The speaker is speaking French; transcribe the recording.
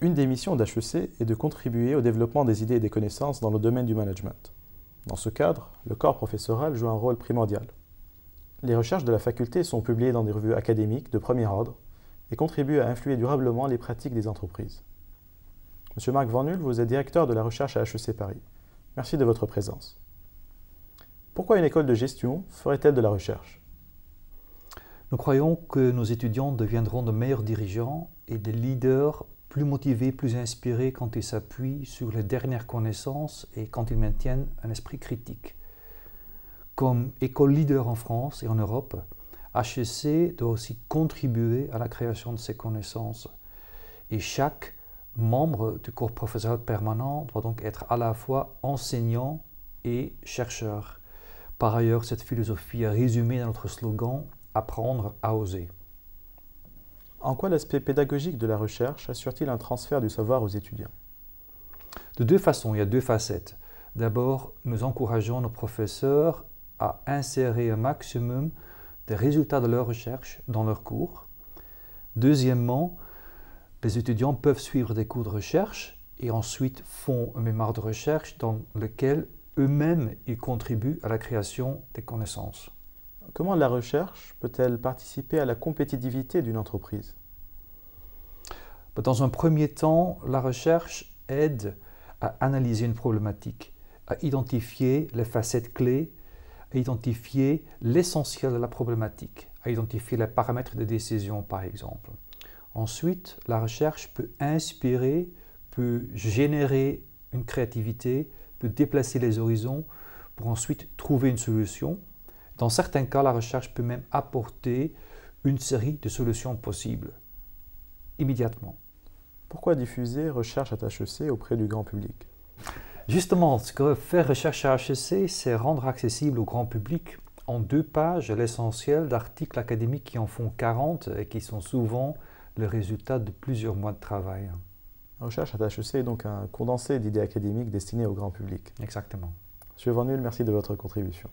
Une des missions d'HEC est de contribuer au développement des idées et des connaissances dans le domaine du management. Dans ce cadre, le corps professoral joue un rôle primordial. Les recherches de la faculté sont publiées dans des revues académiques de premier ordre et contribuent à influer durablement les pratiques des entreprises. Monsieur Marc Van Hul, vous êtes directeur de la recherche à HEC Paris. Merci de votre présence. Pourquoi une école de gestion ferait-elle de la recherche? Nous croyons que nos étudiants deviendront de meilleurs dirigeants et des leaders plus motivés, plus inspirés quand ils s'appuient sur les dernières connaissances et quand ils maintiennent un esprit critique. Comme école leader en France et en Europe, HEC doit aussi contribuer à la création de ces connaissances. Et chaque membre du corps professoral permanent doit donc être à la fois enseignant et chercheur. Par ailleurs, cette philosophie est résumée dans notre slogan « Apprendre à oser ». En quoi l'aspect pédagogique de la recherche assure-t-il un transfert du savoir aux étudiants? De deux façons, il y a deux facettes. D'abord, nous encourageons nos professeurs à insérer un maximum des résultats de leur recherche dans leurs cours. Deuxièmement, les étudiants peuvent suivre des cours de recherche et ensuite font un mémoire de recherche dans lequel eux-mêmes ils contribuent à la création des connaissances. Comment la recherche peut-elle participer à la compétitivité d'une entreprise? Dans un premier temps, la recherche aide à analyser une problématique, à identifier les facettes clés, à identifier l'essentiel de la problématique, à identifier les paramètres de décision par exemple. Ensuite, la recherche peut inspirer, peut générer une créativité, peut déplacer les horizons pour ensuite trouver une solution. Dans certains cas, la recherche peut même apporter une série de solutions possibles, immédiatement. Pourquoi diffuser Recherche à HEC auprès du grand public? Justement, ce que fait Recherche à HEC, c'est rendre accessible au grand public en 2 pages l'essentiel d'articles académiques qui en font 40 et qui sont souvent le résultat de plusieurs mois de travail. Recherche à HEC est donc un condensé d'idées académiques destinées au grand public. Exactement. Monsieur Van Hul, merci de votre contribution.